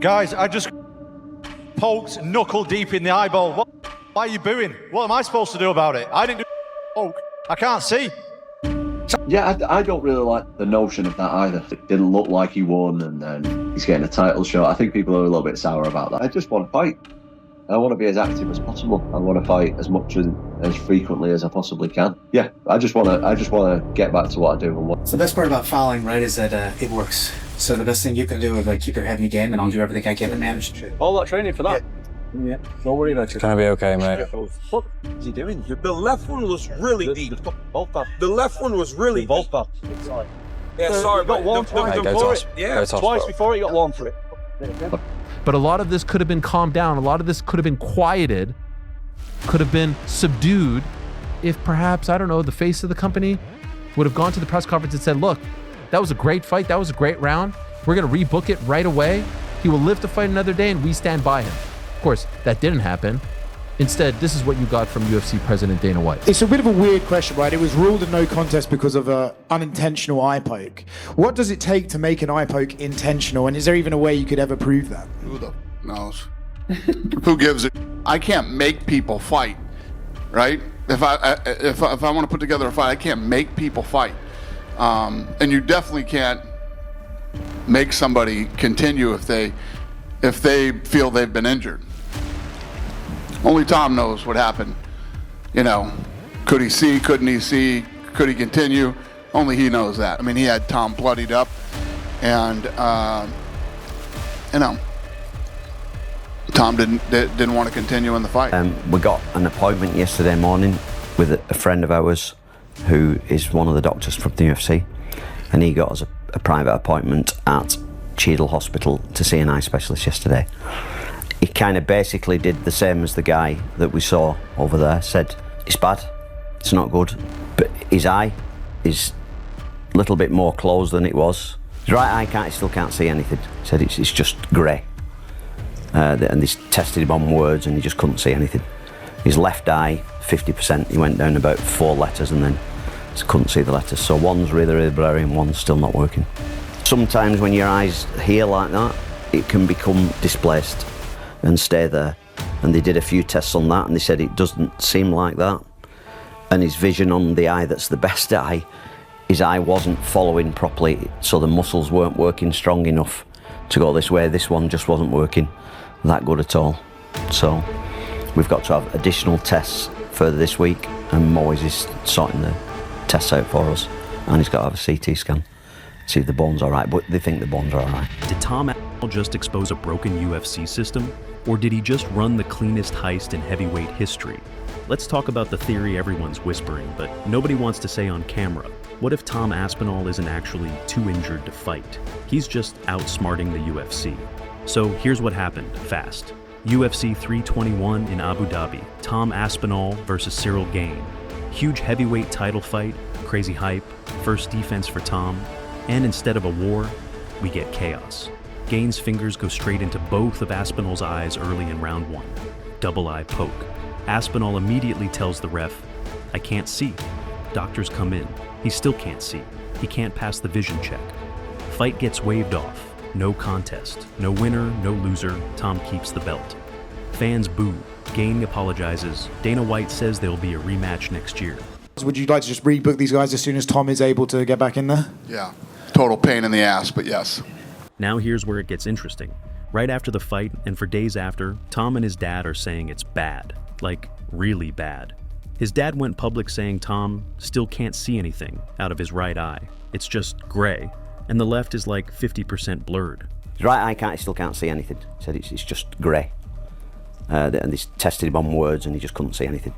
Guys, I just poked knuckle deep in the eyeball. Why are you booing? What am I supposed to do about it? I didn't do poke. I can't see. Yeah, I don't really like the notion of that either. It didn't look like he won, and then he's getting a title shot. I think people are a little bit sour about that. I just want to fight. I want to be as active as possible. I want to fight as much as frequently as I possibly can. Yeah, I just want to get back to what I do and what. So the best part about fouling, right, is that it works. So the best thing you can do is like keep your head in your game, and I'll do everything I can to manage it. All that training for that. Yeah. Don't worry about it. Gonna be okay, mate. What is he doing? The left one was really deep. The left one was really deep. Yeah, sorry, got one twice. Twice before he got one for it. But a lot of this could have been calmed down. A lot of this could have been quieted, could have been subdued if perhaps, I don't know, the face of the company would have gone to the press conference and said, look, that was a great fight. That was a great round. We're going to rebook it right away. He will live to fight another day and we stand by him. Of course, that didn't happen. Instead, this is what you got from UFC President Dana White. It's a bit of a weird question, right? It was ruled a no contest because of an unintentional eye poke. What does it take to make an eye poke intentional? And is there even a way you could ever prove that? Who the knows? Who gives it? I can't make people fight, right? If I want to put together a fight, I can't make people fight. And you definitely can't make somebody continue if they feel they've been injured. Only Tom knows what happened. You know, could he see, couldn't he see, could he continue? Only he knows that. I mean, he had Tom bloodied up, and you know, Tom didn't want to continue in the fight. We got an appointment yesterday morning with a friend of ours who is one of the doctors from the UFC, and he got us a private appointment at Ciryl Hospital to see an eye specialist yesterday. He kind of basically did the same as the guy that we saw over there, said it's bad, it's not good, but his eye is a little bit more closed than it was. His right eye still can't see anything. He said it's just grey. And they tested him on words and he just couldn't see anything. His left eye, 50%, he went down about 4 letters and then just couldn't see the letters. So one's really, really blurry and one's still not working. Sometimes when your eyes heal like that, it can become displaced and stay there. And they did a few tests on that and they said it doesn't seem like that. And his vision on the eye that's the best eye, his eye wasn't following properly, so the muscles weren't working strong enough to go this way. This one just wasn't working that good at all. So we've got to have additional tests further this week, and Moyes is sorting the tests out for us, and he's got to have a CT scan, see if the bone's all right, but they think the bone's all right. Did Tom Aspinall just expose a broken UFC system? Or did he just run the cleanest heist in heavyweight history? Let's talk about the theory everyone's whispering, but nobody wants to say on camera. What if Tom Aspinall isn't actually too injured to fight? He's just outsmarting the UFC. So here's what happened, fast. UFC 321 in Abu Dhabi. Tom Aspinall versus Ciryl Gane. Huge heavyweight title fight, crazy hype, first defense for Tom, and instead of a war, we get chaos. Gane's fingers go straight into both of Aspinall's eyes early in round 1. Double eye poke. Aspinall immediately tells the ref, I can't see. Doctors come in. He still can't see. He can't pass the vision check. Fight gets waved off. No contest. No winner, no loser. Tom keeps the belt. Fans boo. Gane apologizes. Dana White says there will be a rematch next year. Would you like to just rebook these guys as soon as Tom is able to get back in there? Yeah, total pain in the ass, but yes. Now here's where it gets interesting. Right after the fight, and for days after, Tom and his dad are saying it's bad. Like, really bad. His dad went public saying Tom still can't see anything out of his right eye. It's just gray, and the left is like 50% blurred. His right eye still can't see anything. He said it's just grey. And they tested him on words and he just couldn't see anything.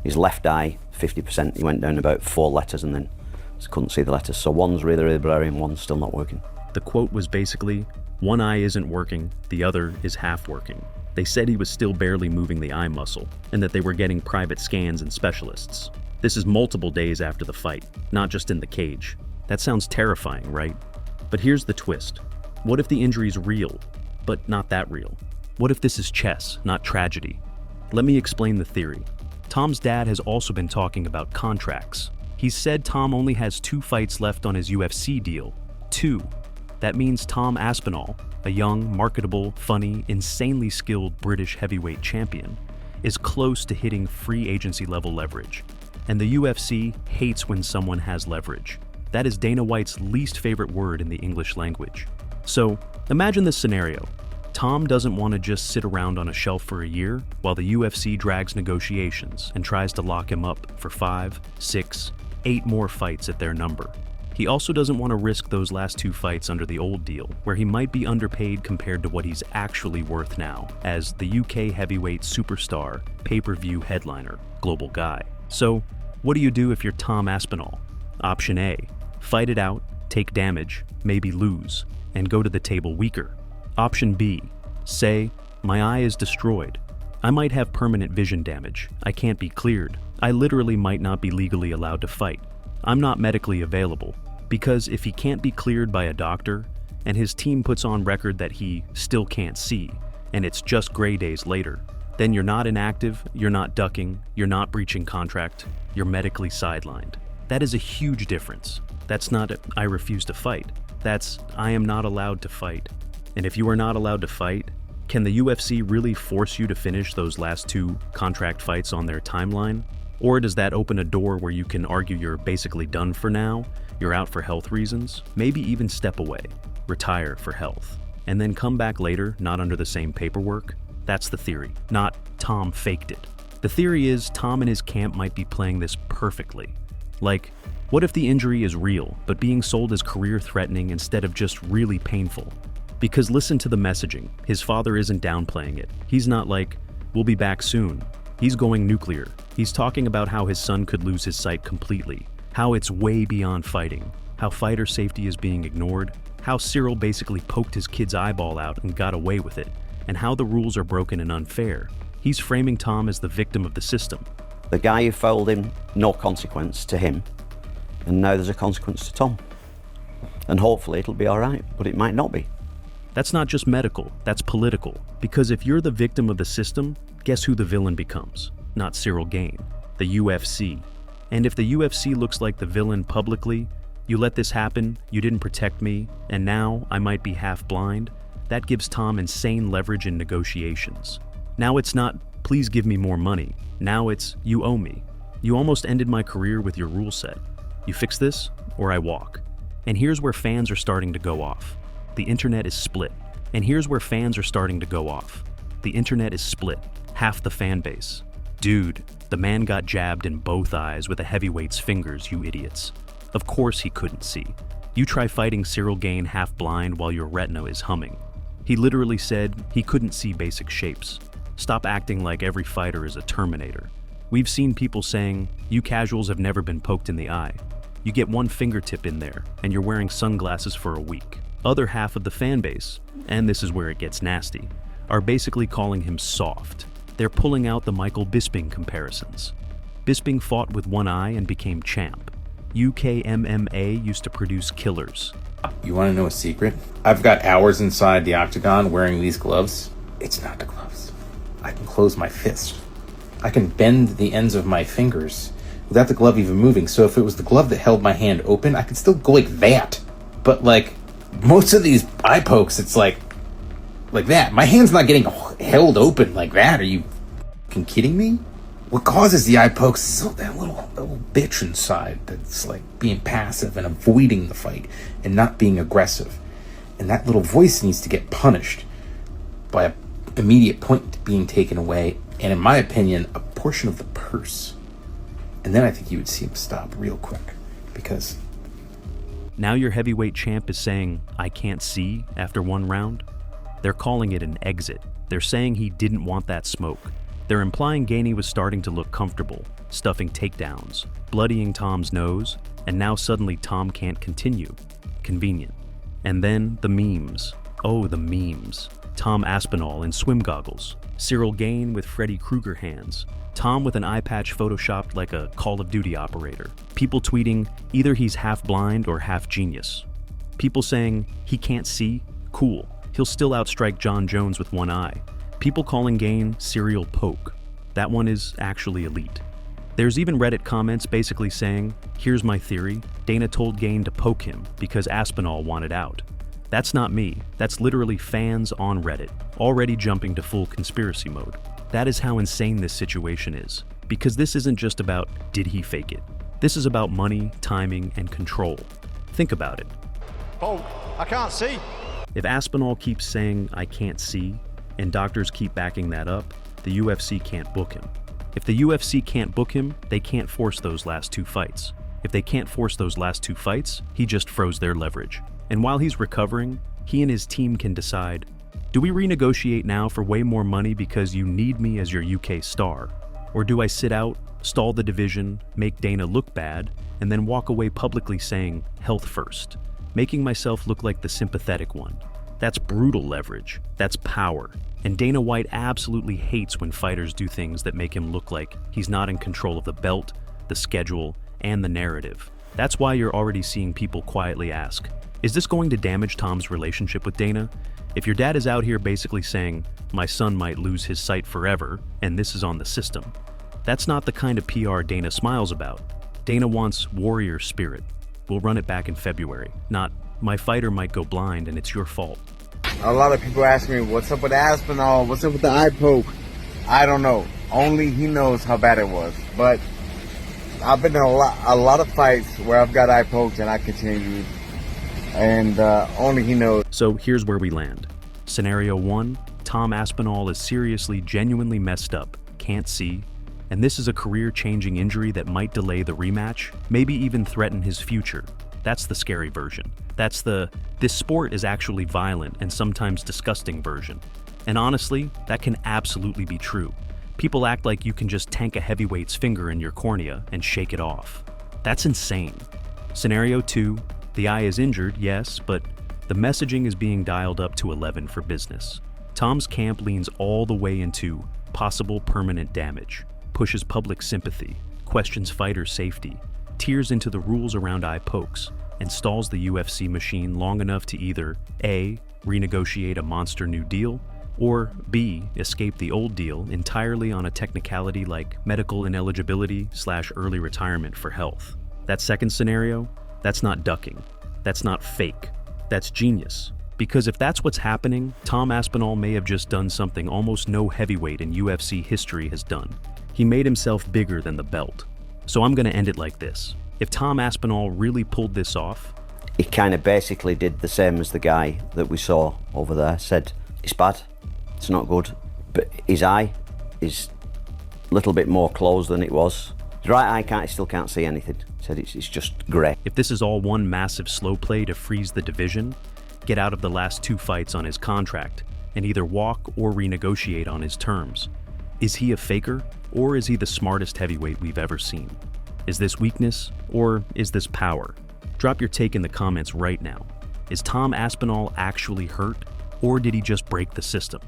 His left eye, 50%, he went down about 4 letters and then just couldn't see the letters. So one's really, really blurry and one's still not working. The quote was basically, one eye isn't working, the other is half working. They said he was still barely moving the eye muscle, and that they were getting private scans and specialists. This is multiple days after the fight, not just in the cage. That sounds terrifying, right? But here's the twist. What if the injury's real, but not that real? What if this is chess, not tragedy? Let me explain the theory. Tom's dad has also been talking about contracts. He's said Tom only has 2 fights left on his UFC deal. 2. That means Tom Aspinall, a young, marketable, funny, insanely skilled British heavyweight champion, is close to hitting free agency level leverage. And the UFC hates when someone has leverage. That is Dana White's least favorite word in the English language. So, imagine this scenario. Tom doesn't want to just sit around on a shelf for a year while the UFC drags negotiations and tries to lock him up for 5, 6, 8 more fights at their number. He also doesn't want to risk those last 2 fights under the old deal, where he might be underpaid compared to what he's actually worth now as the UK heavyweight superstar, pay-per-view headliner, global guy. So, what do you do if you're Tom Aspinall? Option A, fight it out, take damage, maybe lose, and go to the table weaker. Option B, say, my eye is destroyed. I might have permanent vision damage. I can't be cleared. I literally might not be legally allowed to fight. I'm not medically available. Because if he can't be cleared by a doctor, and his team puts on record that he still can't see, and it's just gray days later, then you're not inactive, you're not ducking, you're not breaching contract, you're medically sidelined. That is a huge difference. That's not I refuse to fight. That's I am not allowed to fight. And if you are not allowed to fight, can the UFC really force you to finish those last 2 contract fights on their timeline? Or does that open a door where you can argue you're basically done for now, you're out for health reasons, maybe even step away, retire for health, and then come back later not under the same paperwork? That's the theory, not Tom faked it. The theory is Tom and his camp might be playing this perfectly. Like, what if the injury is real, but being sold as career-threatening instead of just really painful? Because listen to the messaging. His father isn't downplaying it. He's not like, we'll be back soon. He's going nuclear. He's talking about how his son could lose his sight completely, how it's way beyond fighting, how fighter safety is being ignored, how Ciryl basically poked his kid's eyeball out and got away with it, and how the rules are broken and unfair. He's framing Tom as the victim of the system. The guy who fouled him, no consequence to him, and now there's a consequence to Tom. And hopefully it'll be all right, but it might not be. That's not just medical, that's political. Because if you're the victim of the system, guess who the villain becomes? Not Ciryl Gane, the UFC. And if the UFC looks like the villain publicly, you let this happen, you didn't protect me, and now I might be half blind, that gives Tom insane leverage in negotiations. Now it's not, please give me more money. Now it's, you owe me. You almost ended my career with your rule set. You fix this, or I walk. And here's where fans are starting to go off. The internet is split. And here's where fans are starting to go off. The internet is split. Half the fan base. Dude, the man got jabbed in both eyes with a heavyweight's fingers, you idiots. Of course he couldn't see. You try fighting Ciryl Gane half blind while your retina is humming. He literally said he couldn't see basic shapes. Stop acting like every fighter is a Terminator. We've seen people saying, you casuals have never been poked in the eye. You get one fingertip in there, and you're wearing sunglasses for a week. Other half of the fan base, and this is where it gets nasty, are basically calling him soft. They're pulling out the Michael Bisping comparisons. Bisping fought with one eye and became champ. UK MMA used to produce killers. You want to know a secret? I've got hours inside the octagon wearing these gloves. It's not the gloves. I can close my fist. I can bend the ends of my fingers without the glove even moving. So if it was the glove that held my hand open, I could still go like that. But like most of these eye pokes, it's like that. My hand's not getting held open like that. Are you fucking kidding me? What causes the eye pokes is that little bitch inside that's like being passive and avoiding the fight and not being aggressive. And that little voice needs to get punished by an immediate point being taken away. And in my opinion, a portion of the purse. And then I think you would see him stop real quick because... Now your heavyweight champ is saying, I can't see after one round. They're calling it an exit. They're saying he didn't want that smoke. They're implying Gane was starting to look comfortable, stuffing takedowns, bloodying Tom's nose, and now suddenly Tom can't continue. Convenient. And then the memes. Oh, the memes. Tom Aspinall in swim goggles. Ciryl Gane with Freddy Krueger hands. Tom with an eye patch photoshopped like a Call of Duty operator. People tweeting, either he's half blind or half genius. People saying, he can't see? Cool. He'll still outstrike John Jones with one eye. People calling Gane serial poke. That one is actually elite. There's even Reddit comments basically saying, here's my theory, Dana told Gane to poke him because Aspinall wanted out. That's not me. That's literally fans on Reddit, already jumping to full conspiracy mode. That is how insane this situation is. Because this isn't just about, did he fake it? This is about money, timing, and control. Think about it. Poke, I can't see. If Aspinall keeps saying, I can't see, and doctors keep backing that up, the UFC can't book him. If the UFC can't book him, they can't force those last 2 fights. If they can't force those last 2 fights, he just froze their leverage. And while he's recovering, he and his team can decide, do we renegotiate now for way more money because you need me as your UK star? Or do I sit out, stall the division, make Dana look bad, and then walk away publicly saying, health first, making myself look like the sympathetic one? That's brutal leverage. That's power. And Dana White absolutely hates when fighters do things that make him look like he's not in control of the belt, the schedule, and the narrative. That's why you're already seeing people quietly ask, is this going to damage Tom's relationship with Dana? If your dad is out here basically saying, my son might lose his sight forever, and this is on the system, that's not the kind of PR Dana smiles about. Dana wants warrior spirit. We'll run it back in February, not, my fighter might go blind and it's your fault. A lot of people ask me, what's up with Aspinall? What's up with the eye poke? I don't know. Only he knows how bad it was. But I've been in a lot of fights where I've got eye pokes and I continued. And only he knows. So here's where we land. Scenario 1, Tom Aspinall is seriously, genuinely messed up, can't see, and this is a career-changing injury that might delay the rematch, maybe even threaten his future. That's the scary version. That's the, this sport is actually violent and sometimes disgusting version. And honestly, that can absolutely be true. People act like you can just tank a heavyweight's finger in your cornea and shake it off. That's insane. Scenario 2, the eye is injured, yes, but the messaging is being dialed up to 11 for business. Tom's camp leans all the way into possible permanent damage, pushes public sympathy, questions fighter safety, tears into the rules around eye pokes, and stalls the UFC machine long enough to either A, renegotiate a monster new deal, or B, escape the old deal entirely on a technicality like medical ineligibility/early retirement for health. That second scenario, that's not ducking. That's not fake. That's genius. Because if that's what's happening, Tom Aspinall may have just done something almost no heavyweight in UFC history has done. He made himself bigger than the belt. So I'm gonna end it like this. If Tom Aspinall really pulled this off, he kind of basically did the same as the guy that we saw over there, said, it's bad, it's not good, but his eye is a little bit more closed than it was. His right eye still can't see anything. Said it's just grey. If this is all one massive slow play to freeze the division, get out of the last 2 fights on his contract, and either walk or renegotiate on his terms, is he a faker, or is he the smartest heavyweight we've ever seen? Is this weakness, or is this power? Drop your take in the comments right now. Is Tom Aspinall actually hurt, or did he just break the system?